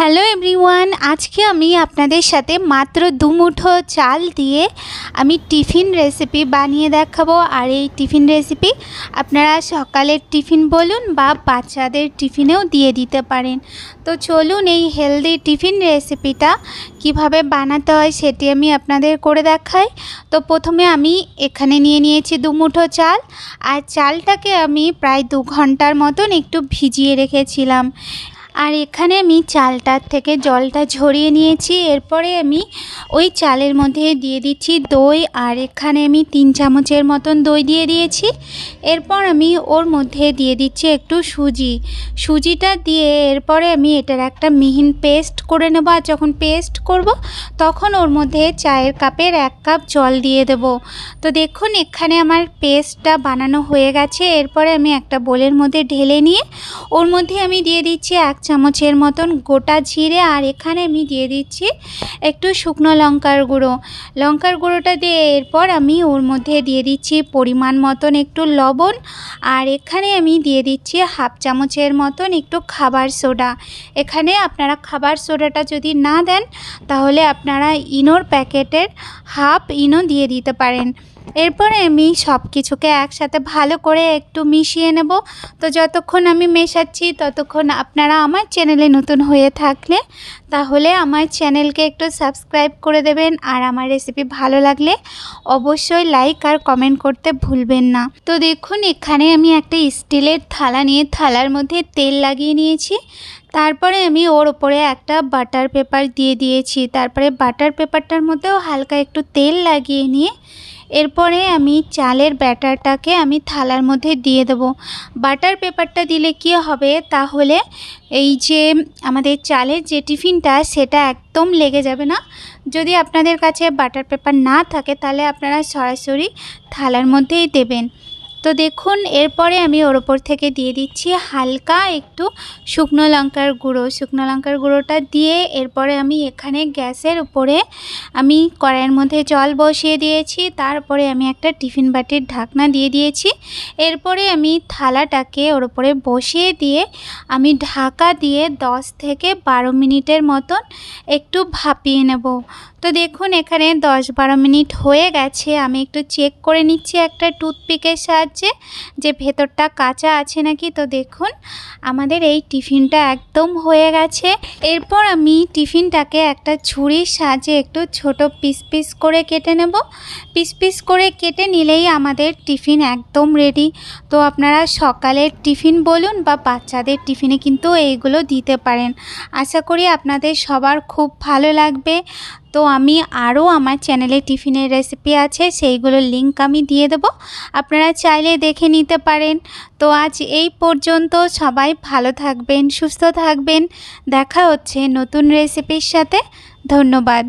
Hello everyone, আজকে আমি আপনাদের সাথে মাত্র 2 মুঠো চাল দিয়ে আমি টিফিন রেসিপি বানিয়ে দেখাবো। আর এই টিফিন রেসিপি আপনারা সকালের টিফিন বলুন বা বাচ্চাদের টিফিনেও দিয়ে দিতে পারেন। তো চলুন এই হেলদি টিফিন রেসিপিটা কিভাবে বানাতে হয় সেটি আমি আপনাদের করে দেখাই। তো প্রথমে আমি এখানে নিয়ে নিয়েছি 2 মুঠো চাল, আর চালটাকে আমি প্রায় 2 ঘন্টার মতন একটু ভিজিয়ে রেখেছিলাম। আর এখানে আমি চালটার থেকে জলটা ঝরিয়ে নিয়েছি। এরপরে আমি ওই চালের মধ্যে দিয়ে দিচ্ছি দই, আর এখানে আমি 3 চামচের মতন দই দিয়ে দিয়েছি। এরপর আমি ওর মধ্যে দিয়ে দিচ্ছি একটু সুজিটা দিয়ে এরপরে আমি এটার একটা মিহিন পেস্ট করে নেব। আর যখন পেস্ট করব তখন ওর মধ্যে চায়ের কাপের 1 কাপ জল দিয়ে দেব। তো দেখুন এখানে আমার পেস্টটা বানানো হয়ে গেছে। এরপরে আমি একটা বোলের মধ্যে ঢেলে নিয়ে ওর মধ্যে আমি দিয়ে দিচ্ছি 1 চামচের মতন গোটা জিরে, আর এখানে আমি দিয়ে দিচ্ছি একটু শুকনো লঙ্কার গুঁড়োটা দিয়ে এরপর আমি ওর মধ্যে দিয়ে দিচ্ছি পরিমাণ মতন একটু লবণ, আর এখানে আমি দিয়ে দিচ্ছি 1/2 চামচের মতন একটু খাবার সোডা। এখানে আপনারা খাবার সোডাটা যদি না দেন তাহলে আপনারা ইনোর প্যাকেটের 1/2 ইনো দিয়ে দিতে পারেন। এরপরে আমি সব কিছুকে একসাথে ভালো করে একটু মিশিয়ে নেব। তো যতক্ষণ আমি মেশাচ্ছি ততক্ষণ আপনারা আমার চ্যানেলে নতুন হয়ে থাকলে তাহলে আমার চ্যানেলকে একটু সাবস্ক্রাইব করে দেবেন, আর আমার রেসিপি ভালো লাগলে অবশ্যই লাইক আর কমেন্ট করতে ভুলবেন না। তো দেখুন এখানে আমি একটা স্টিলের থালা নিয়ে থালার মধ্যে তেল লাগিয়ে নিয়েছি। তারপরে আমি ওর ওপরে একটা বাটার পেপার দিয়ে দিয়েছি। তারপরে বাটার পেপারটার মধ্যেও হালকা একটু তেল লাগিয়ে নিয়ে এরপরে আমি চালের ব্যাটারটাকে আমি থালার মধ্যে দিয়ে দেব। বাটার পেপারটা দিলে কি হবে, তাহলে এই যে আমাদের চালের যে টিফিনটা সেটা একদম লেগে যাবে না। যদি আপনাদের কাছে বাটার পেপার না থাকে তাহলে আপনারা সরাসরি থালার মধ্যেই দেবেন। তো দেখুন এরপরে আমি ওর ওপর থেকে দিয়ে দিচ্ছি হালকা একটু শুকনো লঙ্কার গুঁড়োটা দিয়ে এরপরে আমি এখানে গ্যাসের উপরে আমি কড়াইয়ের মধ্যে জল বসিয়ে দিয়েছি। তারপরে আমি একটা টিফিন বাটির ঢাকনা দিয়ে দিয়েছি। এরপরে আমি থালাটাকে ওর উপরে বসিয়ে দিয়ে আমি ঢাকা দিয়ে 10 থেকে 12 মিনিটের মতন একটু ভাপিয়ে নেব। তো দেখুন এখানে 10-12 মিনিট হয়ে গেছে। আমি একটু চেক করে নিচ্ছি একটা টুথপিকের সাহায্যে যে ভেতরটা কাঁচা আছে নাকি। তো দেখুন আমাদের এই টিফিনটা একদম হয়ে গেছে। এরপর আমি টিফিনটাকে একটা ছুরির সাহায্যে একটু ছোট পিস করে কেটে নেব। পিস করে কেটে নিলেই আমাদের টিফিন একদম রেডি। তো আপনারা সকালের টিফিন বলুন বা বাচ্চাদের টিফিনে কিন্তু এইগুলো দিতে পারেন। আশা করি আপনাদের সবার খুব ভালো লাগবে। তো আমি আরও আমার চ্যানেলে টিফিনের রেসিপি আছে, সেইগুলোর লিংক আমি দিয়ে দেব, আপনারা চাইলে দেখে নিতে পারেন। তো আজ এই পর্যন্ত, সবাই ভালো থাকবেন, সুস্থ থাকবেন। দেখা হচ্ছে নতুন রেসিপির সাথে। ধন্যবাদ।